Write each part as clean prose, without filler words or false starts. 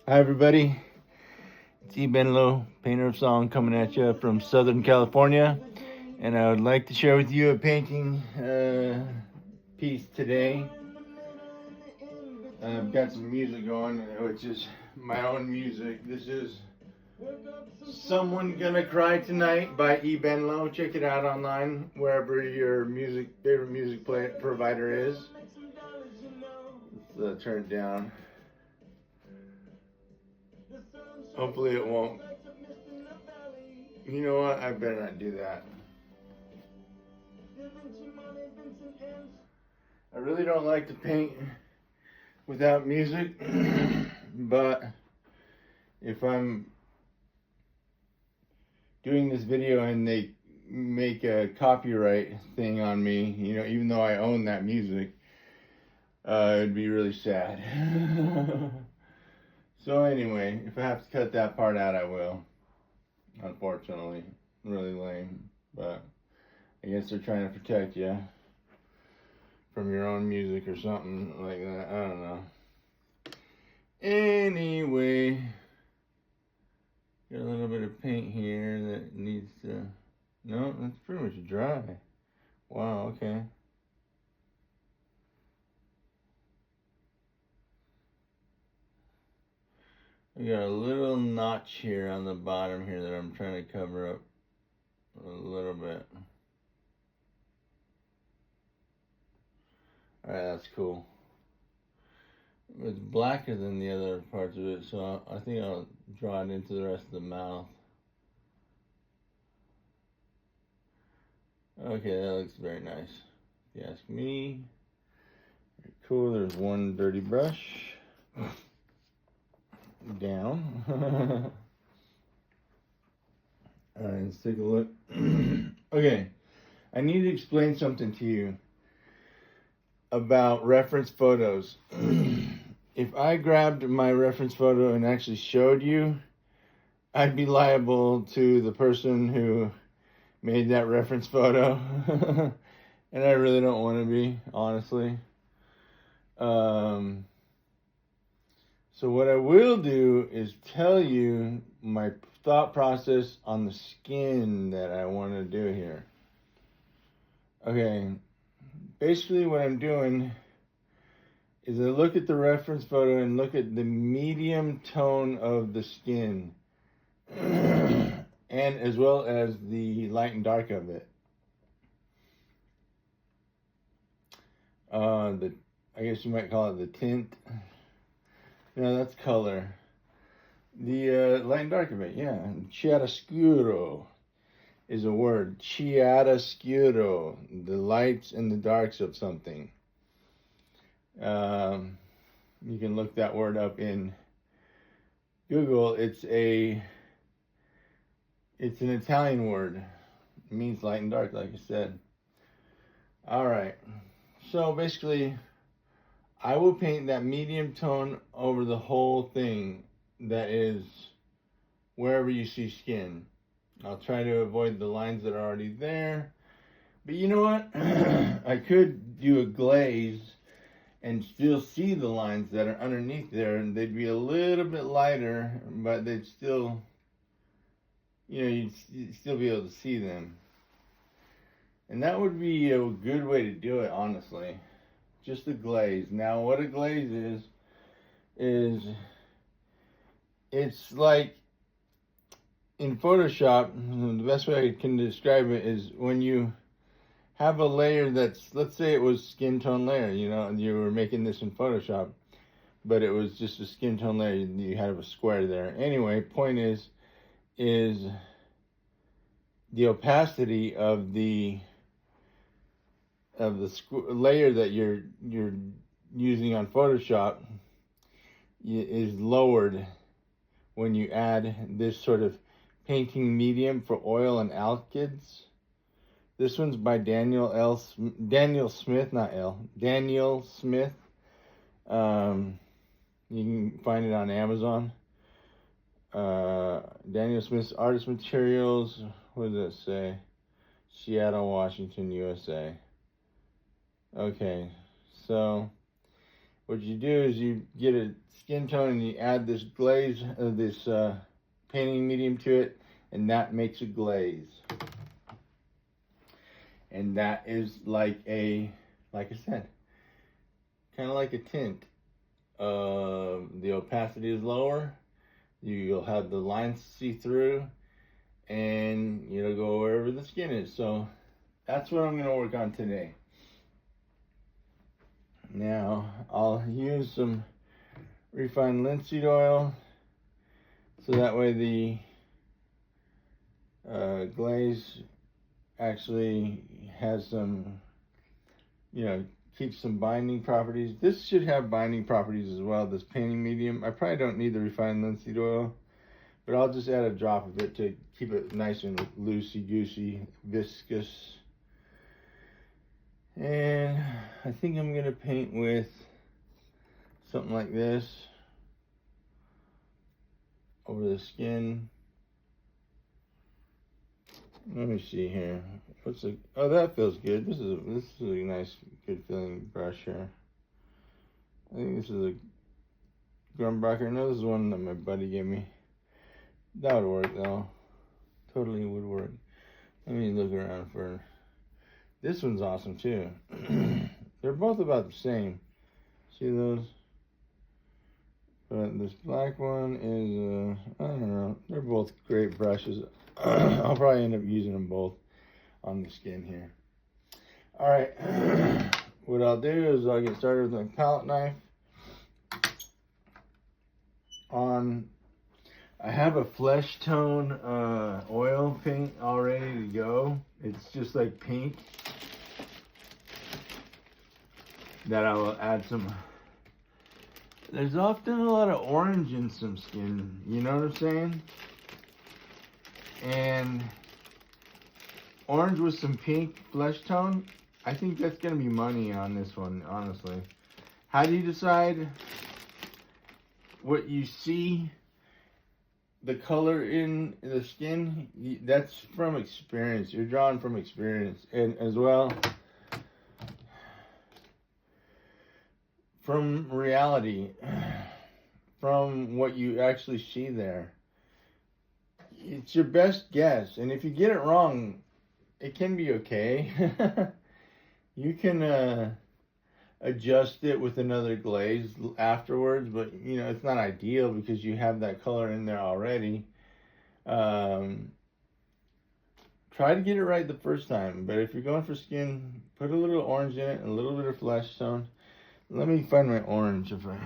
Hi everybody, it's EBENLO, painter of song, coming at you from Southern California, and I would like to share with you a painting piece today. I've got some music going, which is my own music. This is Someone Gonna Cry Tonight by EBENLO. Check it out online, wherever your favorite music provider is. Let's turn it down. Hopefully it won't. You know what? I better not do that. I really don't like to paint without music, but if I'm doing this video and they make a copyright thing on me, even though I own that music, it'd be really sad. So anyway, if I have to cut that part out, I will. Unfortunately, really lame, but I guess they're trying to protect you from your own music or something like that. I don't know. Anyway, got a little bit of paint here that needs to... No, that's pretty much dry. Wow, okay. I got a little notch here on the bottom here that I'm trying to cover up a little bit. Alright, that's cool. It's blacker than the other parts of it, so I think I'll draw it into the rest of the mouth. Okay, that looks very nice, if you ask me. Very cool. There's one dirty brush. Down. Alright, let's take a look. Okay, I need to explain something to you about reference photos. If I grabbed my reference photo and actually showed you, I'd be liable to the person who made that reference photo. And I really don't want to be, honestly. So what I will do is tell you my thought process on the skin that I want to do here. Okay, basically what I'm doing is I look at the reference photo and look at the medium tone of the skin, and as well as the light and dark of it. I guess you might call it the tint. No, that's color. The light and dark of it, yeah. Chiaroscuro is a word. Chiaroscuro, the lights and the darks of something. You can look that word up in Google. It's an Italian word. It means light and dark, like I said. All right. So basically, I will paint that medium tone over the whole thing that is wherever you see skin. I'll try to avoid the lines that are already there. But you know what? I could do a glaze and still see the lines that are underneath there, and they'd be a little bit lighter, but they'd still, you'd still be able to see them. And that would be a good way to do it, honestly. Just a glaze. Now, what a glaze is it's like in Photoshop, the best way I can describe it is when you have a layer that's, let's say it was skin tone layer, you were making this in Photoshop, but it was just a skin tone layer, you had a square there. Anyway, point is the opacity of the layer that you're using on Photoshop is lowered when you add this sort of painting medium for oil and alkyds. This one's by Daniel Smith. You can find it on Amazon. Daniel Smith's Artist Materials. What does it say? Seattle, Washington, USA. Okay, so what you do is you get a skin tone and you add this glaze, this painting medium to it, and that makes a glaze. And that is like I said, kind of like a tint. The opacity is lower. You'll have the lines see through, and it'll go wherever the skin is. So that's what I'm going to work on today. Now I'll use some refined linseed oil, so that way the glaze actually has some, keeps some binding properties. This should have binding properties as well, this painting medium. I probably don't need the refined linseed oil, but I'll just add a drop of it to keep it nice and loosey-goosey, viscous. And I think I'm going to paint with something like this over the skin. Let me see here. Oh, that feels good. This is a nice, good feeling brush here. I think this is a Grumbacher. No, this is one that my buddy gave me. That would work though. Totally would work. Let me look around for. This one's awesome too. They're both about the same. See those? But this black one is, I don't know. They're both great brushes. I'll probably end up using them both on the skin here. All right. What I'll do is I'll get started with my palette knife. I have a flesh tone oil paint all ready to go. It's just like pink. That I will add some. There's often a lot of orange in some skin, you know what I'm saying? And orange with some pink flesh tone, I think that's gonna be money on this one, honestly. How do you decide what you see, the color in the skin? That's from experience. You're drawn from experience, and as well from reality, from what you actually see there. It's your best guess, and if you get it wrong, it can be okay. You can adjust it with another glaze afterwards, but it's not ideal because you have that color in there already. Try to get it right the first time, but if you're going for skin, put a little orange in it and a little bit of flesh tone. Let me find my orange if I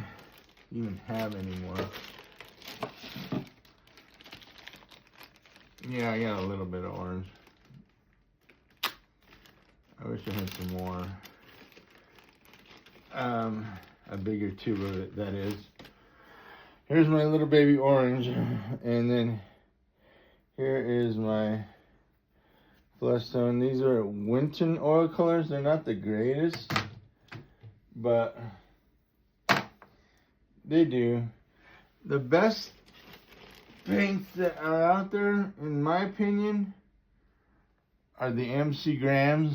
even have any more. Yeah, I got a little bit of orange. I wish I had some more. A bigger tube of it, that is. Here's my little baby orange. And then here is my flesh tone. These are Winton oil colors. They're not the greatest, but they do. The best paints that are out there, in my opinion, are the MC Grams.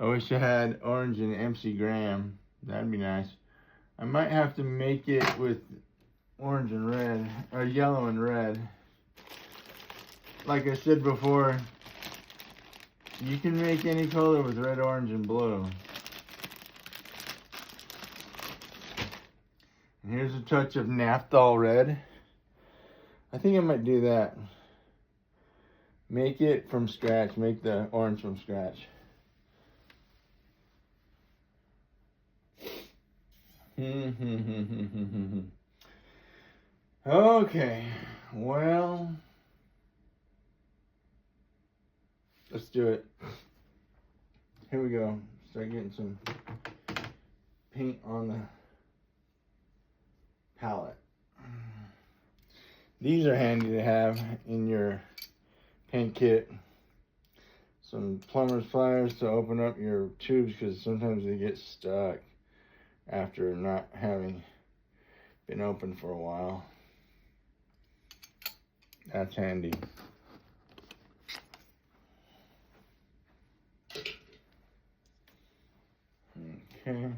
I wish I had orange and MC Gram. That'd be nice. I might have to make it with orange and red, or yellow and red. Like I said before, you can make any color with red, orange, and blue. And here's a touch of Naphthol red. I think I might do that. Make it from scratch. Make the orange from scratch. Okay, well, let's do it. Here we go. Start getting some paint on the palette. These are handy to have in your paint kit. Some plumber's pliers to open up your tubes, because sometimes they get stuck after not having been open for a while. That's handy. Okay.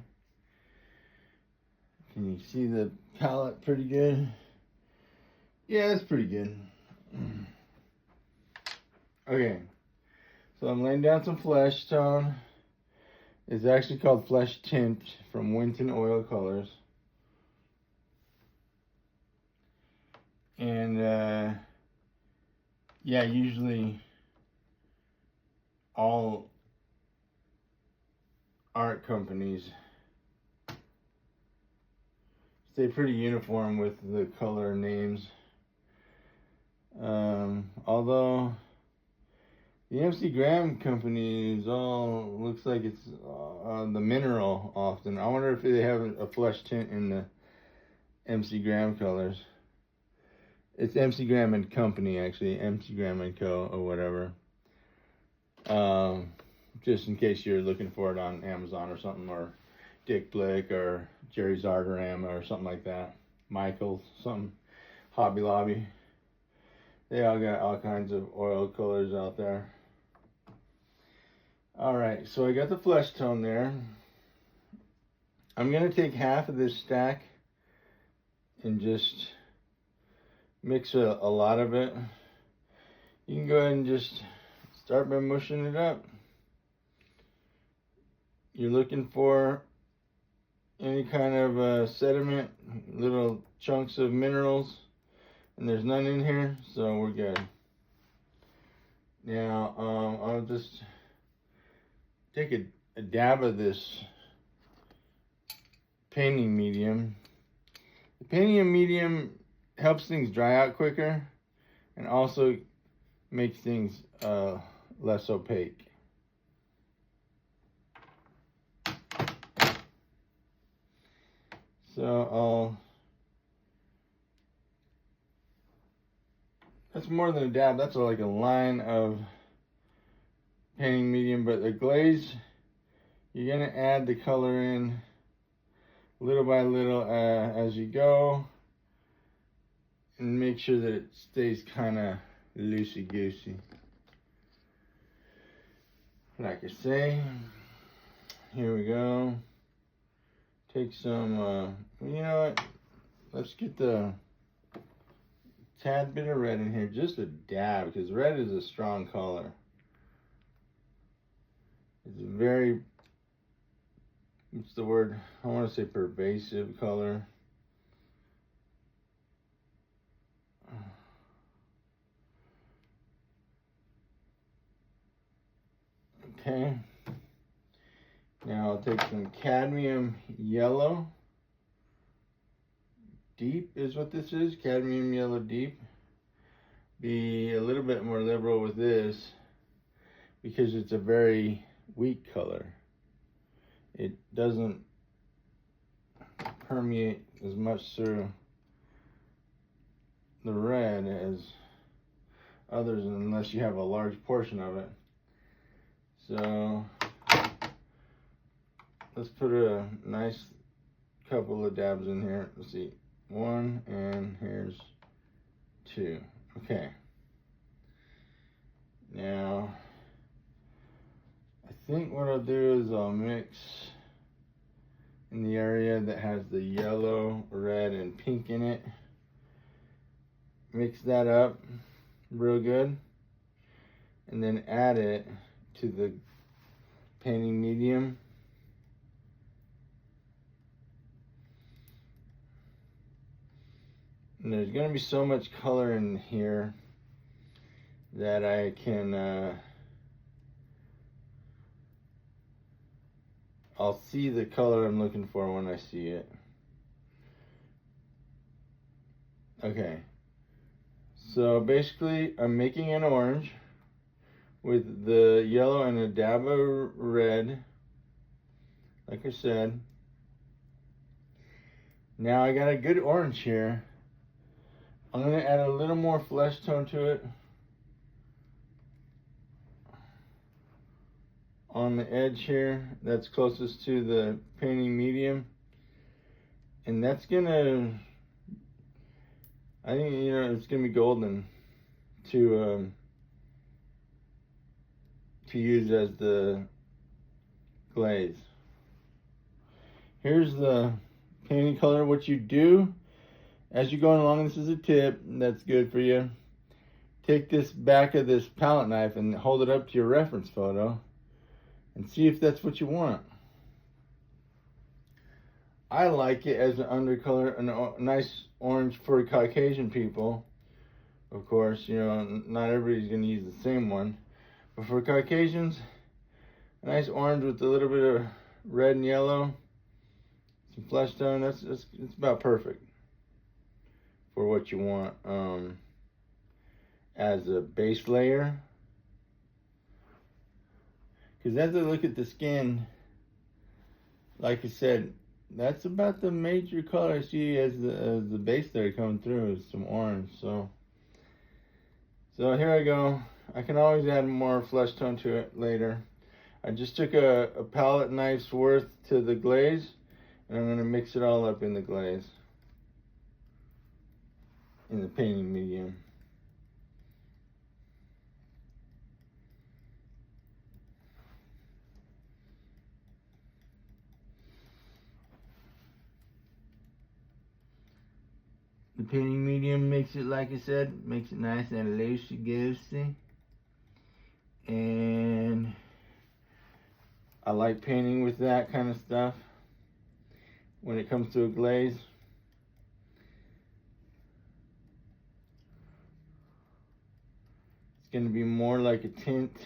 You see the palette pretty good? Yeah, it's pretty good. Okay, so I'm laying down some flesh tone. It's actually called Flesh Tint from Winton Oil Colors. And yeah, usually all art companies stay pretty uniform with the color names. Although the MC Graham company is all, looks like it's the mineral often. I wonder if they have a flesh tint in the MC Graham colors. It's MC Graham and Company, actually. MC Graham and Co. or whatever. Just in case you're looking for it on Amazon or something, or Dick Blick or Jerry's Artorama or something like that. Michael's, something. Hobby Lobby. They all got all kinds of oil colors out there. Alright, so I got the flesh tone there. I'm going to take half of this stack and just mix a lot of it. You can go ahead and just start by mushing it up. You're looking for any kind of sediment, little chunks of minerals, and there's none in here, so we're good. Now, I'll just take a dab of this painting medium. The painting medium helps things dry out quicker and also makes things less opaque. So that's more than a dab, that's like a line of painting medium, but the glaze, you're gonna add the color in little by little as you go, and make sure that it stays kind of loosey-goosey. Like I say, here we go. Take some, you know what, let's get the tad bit of red in here, just a dab, because red is a strong color. It's a very, what's the word? I want to say pervasive color. Okay. Now I'll take some cadmium yellow. Deep is what this is, cadmium yellow deep. Be a little bit more liberal with this because it's a very weak color. It doesn't permeate as much through the red as others, unless you have a large portion of it. So let's put a nice couple of dabs in here. Let's see, 1, and here's 2. Okay. Now, I think what I'll do is I'll mix in the area that has the yellow, red, and pink in it. Mix that up real good, and then add it to the painting medium. And there's going to be so much color in here that I can, I'll see the color I'm looking for when I see it. Okay, so basically I'm making an orange with the yellow and a dab of red, like I said. Now I got a good orange here. I'm going to add a little more flesh tone to it on the edge here that's closest to the painting medium, and that's going to, I think, you know, it's going to be golden to use as the glaze. Here's the painting color, what you do as you're going along, this is a tip that's good for you. Take this back of this palette knife and hold it up to your reference photo and see if that's what you want. I like it as an undercolor, a nice orange for Caucasian people. Of course, you know, not everybody's going to use the same one. But for Caucasians, a nice orange with a little bit of red and yellow, some flesh tone, it's about perfect for what you want as a base layer. Because as I look at the skin, like I said, that's about the major color I see as the base layer coming through is some orange. So here I go. I can always add more flesh tone to it later. I just took a palette knife's worth to the glaze, and I'm going to mix it all up in the glaze, in the painting medium. The painting medium makes it, like I said, makes it nice and loosey-goosey. And I like painting with that kind of stuff when it comes to a glaze. It's going to be more like a tint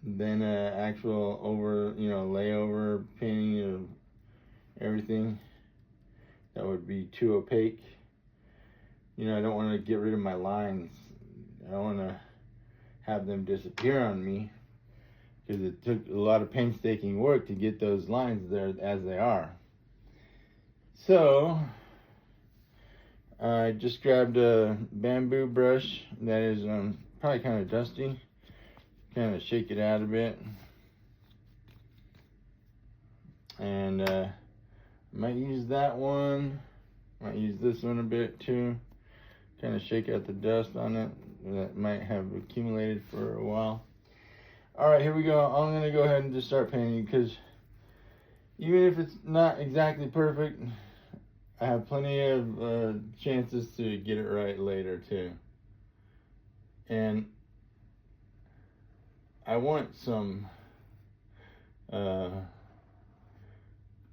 than an actual layover painting of everything. That would be too opaque. You know, I don't want to get rid of my lines. I don't want to have them disappear on me, because it took a lot of painstaking work to get those lines there as they are. So I just grabbed a bamboo brush that is probably kind of dusty. Kind of shake it out a bit, and might use that one. Might use this one a bit too. Kind of shake out the dust on it that might have accumulated for a while. Alright, here we go. I'm going to go ahead and just start painting, because even if it's not exactly perfect, I have plenty of chances to get it right later too. And I want some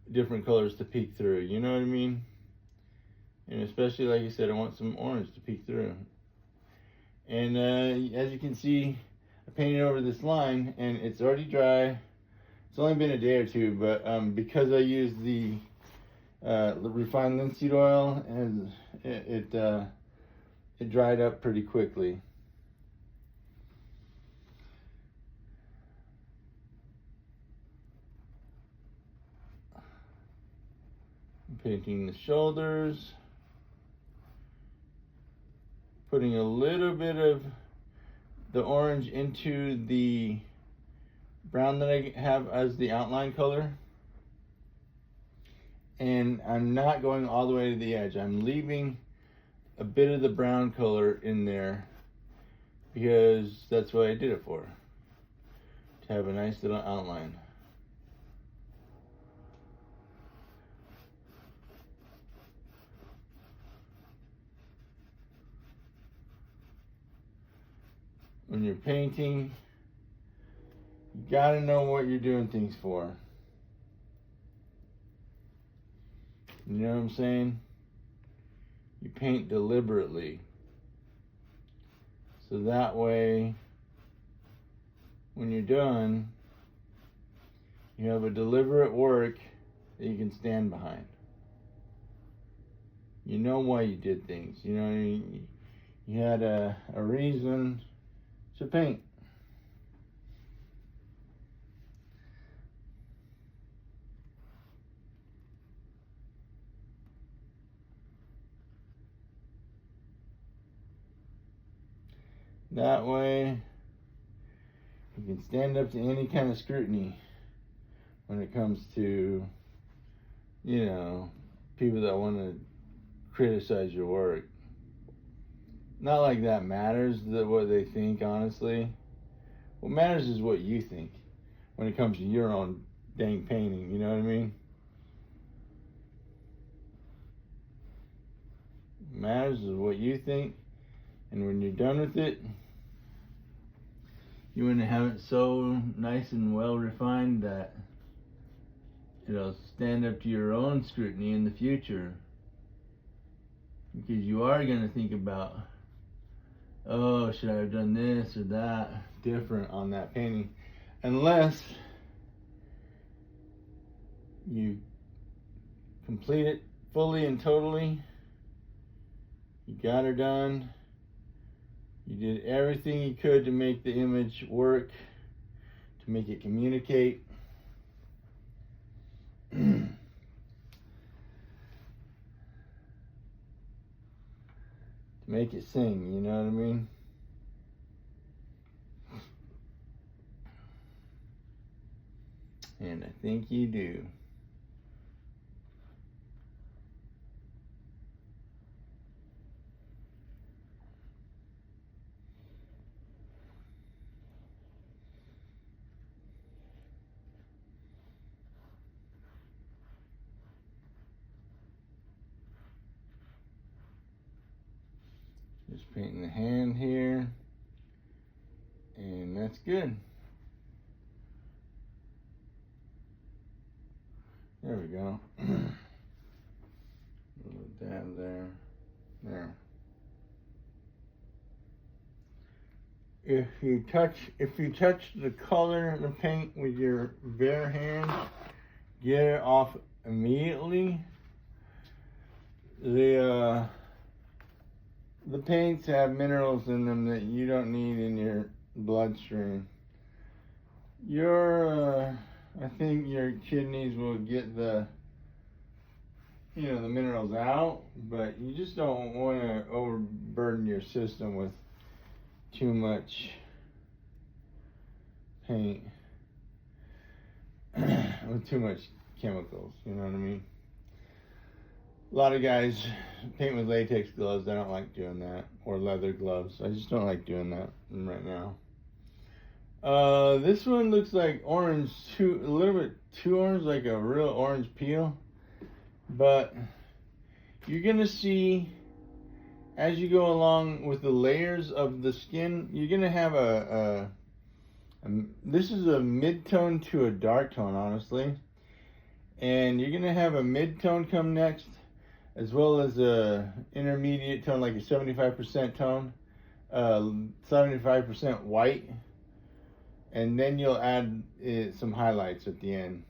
different colors to peek through, you know what I mean? And especially, like I said, I want some orange to peek through. And as you can see, I painted over this line, and it's already dry. It's only been a day or two, but because I used the refined linseed oil, and it dried up pretty quickly. I'm painting the shoulders, putting a little bit of the orange into the brown that I have as the outline color. And I'm not going all the way to the edge. I'm leaving a bit of the brown color in there, because that's what I did it for, to have a nice little outline. When you're painting, you gotta know what you're doing things for. You know what I'm saying? You paint deliberately. So that way, when you're done, you have a deliberate work that you can stand behind. You know why you did things. You know, you had a reason to paint. That way, you can stand up to any kind of scrutiny when it comes to, you know, people that want to criticize your work. Not like that matters, what they think, honestly. What matters is what you think when it comes to your own dang painting, you know what I mean? matters is what you think. And when you're done with it, you want to have it so nice and well refined that it'll stand up to your own scrutiny in the future. Because you are going to think about, oh, should I have done this or that different on that painting? Unless you complete it fully and totally, you got her done, you did everything you could to make the image work, to make it communicate. To make it sing, you know what I mean? And I think you do. Just painting the hand here, and that's good. There we go. A little dab there. There. If you touch the color of the paint with your bare hand, get it off immediately. The paints have minerals in them that you don't need in your bloodstream. I think your kidneys will get the minerals out, but you just don't want to overburden your system with too much paint, with too much chemicals, you know what I mean? A lot of guys paint with latex gloves. I don't like doing that, or leather gloves. I just don't like doing that right now. This one looks like orange, a little bit too orange, like a real orange peel. But you're gonna see, as you go along with the layers of the skin, you're gonna have this is a mid-tone to a dark tone, honestly. And you're gonna have a mid-tone come next, as well as a intermediate tone, like a 75% tone, 75% white, and then you'll add some highlights at the end.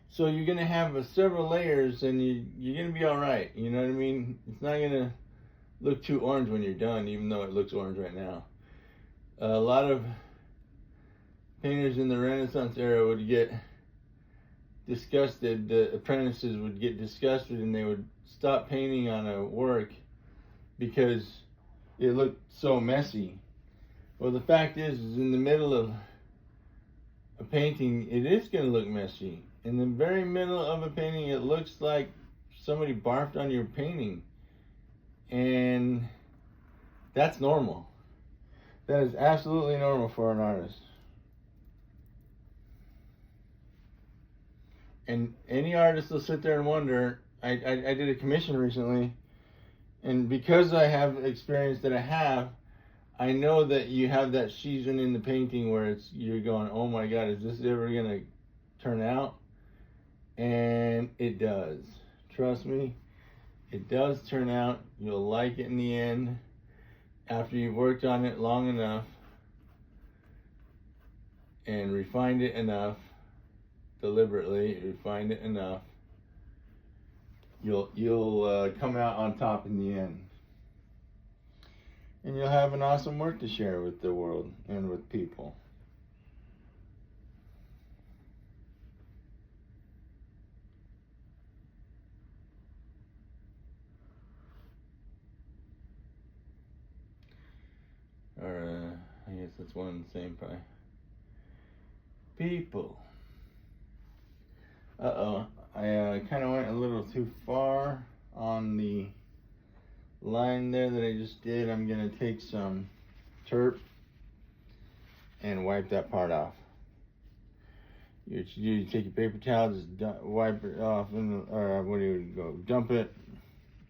So you're gonna have several layers, and you're gonna be all right. You know what I mean? It's not gonna look too orange when you're done, even though it looks orange right now. A lot of painters in the Renaissance era would get disgusted. The apprentices would get disgusted, and they would stop painting on a work because it looked so messy. Well, the fact is in the middle of a painting, it is going to look messy. In the very middle of a painting, it looks like somebody barfed on your painting, and that's normal. That is absolutely normal for an artist. And any artist will sit there and wonder. I did a commission recently, and because I have experience that I have, I know that you have that season in the painting where you're going, oh my God, is this ever gonna turn out? And it does. Trust me, it does turn out. You'll like it in the end after you've worked on it long enough and refined it enough. Deliberately refined it enough, you'll come out on top in the end, and you'll have an awesome work to share with the world and with people. Or I guess that's one and the same, probably. People. Uh-oh, I kind of went a little too far on the line there that I just did. I'm going to take some turp and wipe that part off. You take your paper towel, just wipe it off, or what do you go? Dump it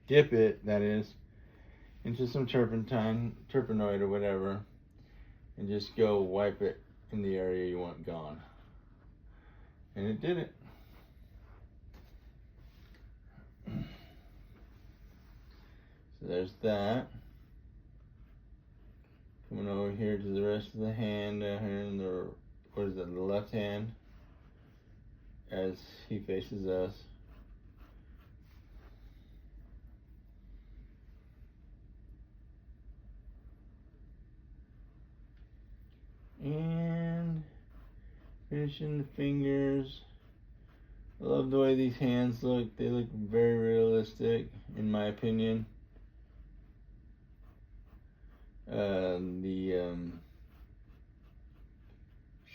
dip it, that is, into some turpenoid or whatever, and just go wipe it in the area you want gone. And it did it. So there's that. Coming over here to the rest of the hand, here in the, what is it, the left hand, as he faces us. And finishing the fingers. I love the way these hands look. They look very realistic, in my opinion. The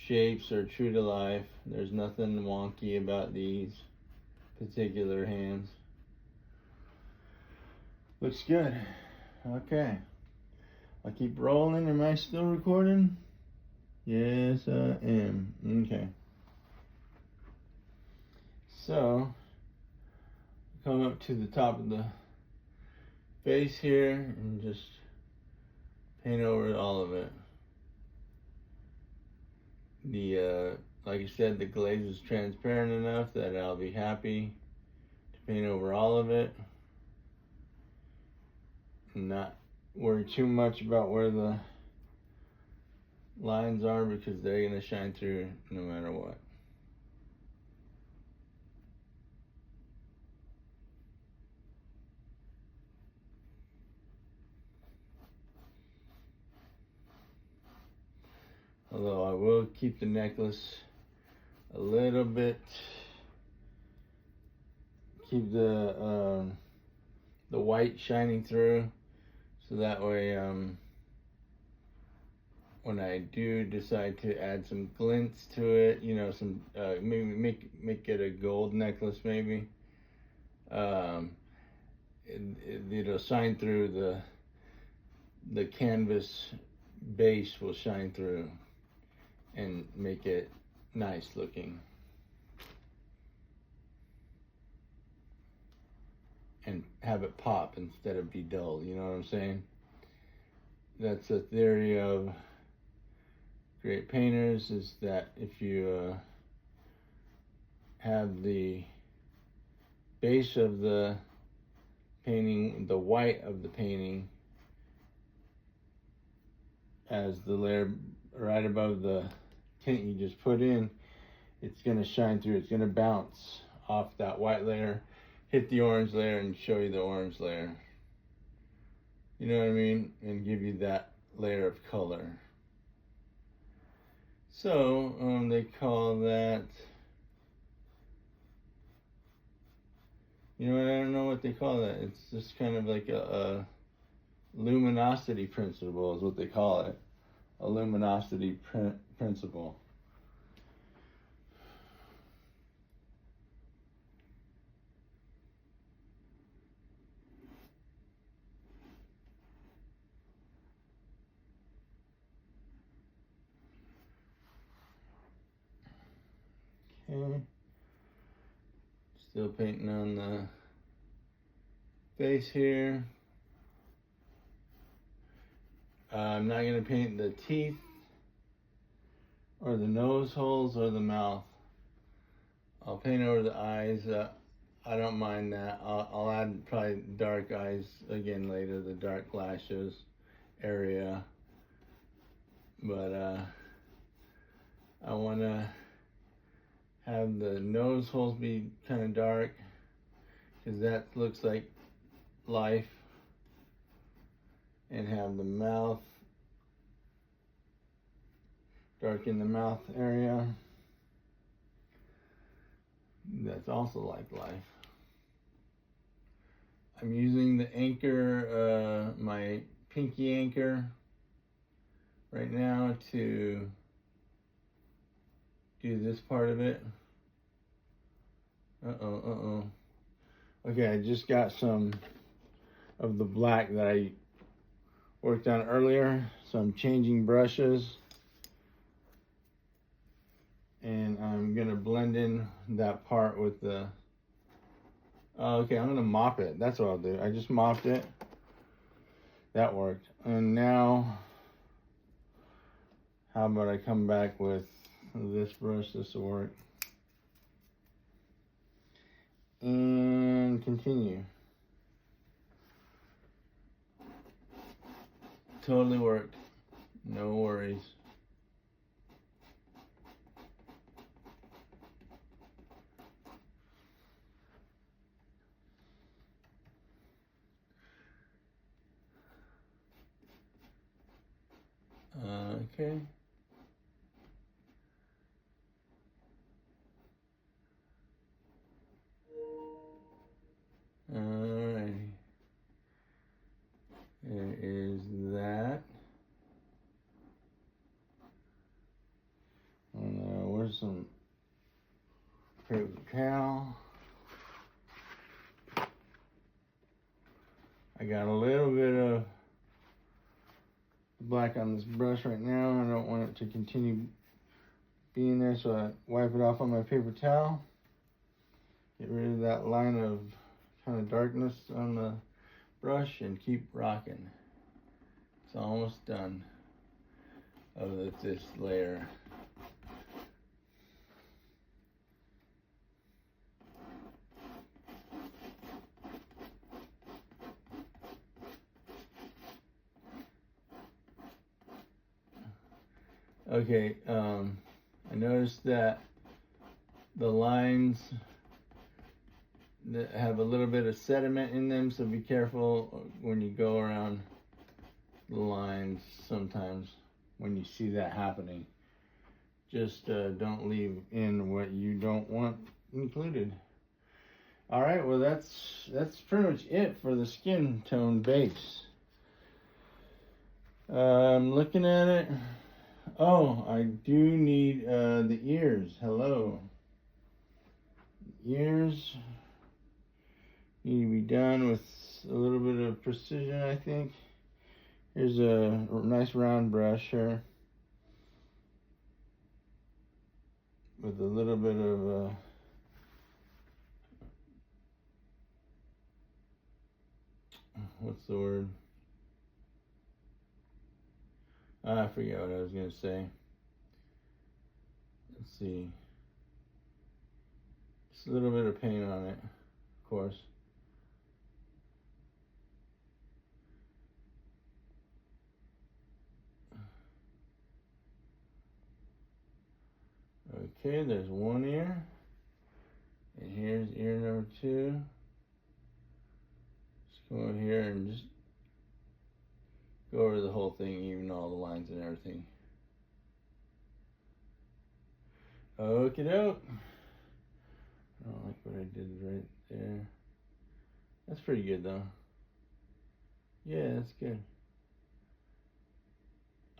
shapes are true to life. There's nothing wonky about these particular hands. Looks good. Okay. I'll keep rolling. Am I still recording? Yes, I am. Okay. So, come up to the top of the face here and just paint over all of it. Like I said, the glaze is transparent enough that I'll be happy to paint over all of it and not worry too much about where the lines are, because they're going to shine through no matter what. Although I will keep the necklace a little bit, keep the white shining through, so that way when I do decide to add some glints to it, you know, some maybe make it a gold necklace, maybe. It'll shine through, the canvas base will shine through and make it nice looking. And have it pop instead of be dull, you know what I'm saying? That's a theory of great painters, is that if you have the base of the painting, the white of the painting, as the layer right above the tint you just put in, it's going to shine through. It's going to bounce off that white layer, hit the orange layer, and show you the orange layer. You know what I mean? And give you that layer of color. So they call that, you know what, I don't know what they call that. It's just kind of like a luminosity principle is what they call it. A luminosity principle. Okay. Still painting on the face here. I'm not going to paint the teeth or the nose holes or the mouth. I'll paint over the eyes. I don't mind that. I'll add probably dark eyes again later, the dark lashes area. But I want to have the nose holes be kind of dark, because that looks like life. And have the mouth dark in the mouth area. That's also like life. I'm using the anchor, my pinky anchor right now to do this part of it. Okay, I just got some of the black that I worked on earlier, so I'm changing brushes, and I'm gonna blend in that part with the Okay, I'm gonna mop it. That's what I'll do. I just mopped it. That worked. And now, how about I come back with this brush? This will work. And continue. Totally worked. No worries. Okay. Alrighty. There is that. And where's some paper towel? I got a little bit of black on this brush right now. I don't want it to continue being there, so I wipe it off on my paper towel. Get rid of that line of kind of darkness on the brush and keep rocking. It's almost done of this layer. Okay, I noticed that the lines that have a little bit of sediment in them, so be careful when you go around the lines sometimes when you see that happening. Just don't leave in what you don't want included. Alright, well that's pretty much it for the skin tone base. I'm looking at it. Oh, I do need the ears. Hello. Ears need to be done with a little bit of precision, I think. Here's a nice round brush here with a little bit of what's the word? I forget what I was gonna say. Let's see. Just a little bit of paint on it, of course. Okay, there's one ear. And here's ear number 2. Just come over here and just go over the whole thing, even all the lines and everything. Okie doke. I don't like what I did right there. That's pretty good though. Yeah, that's good.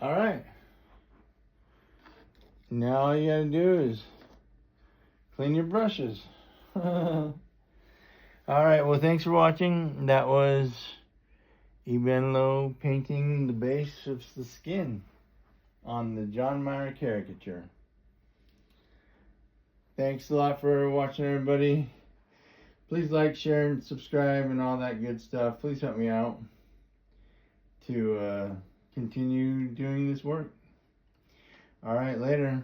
Alright. Now all you gotta do is clean your brushes. Alright, well thanks for watching. That was EBENLO painting the base of the skin on the John Mayer Caricature. Thanks a lot for watching, everybody. Please like, share, and subscribe and all that good stuff. Please help me out to continue doing this work. Alright, later.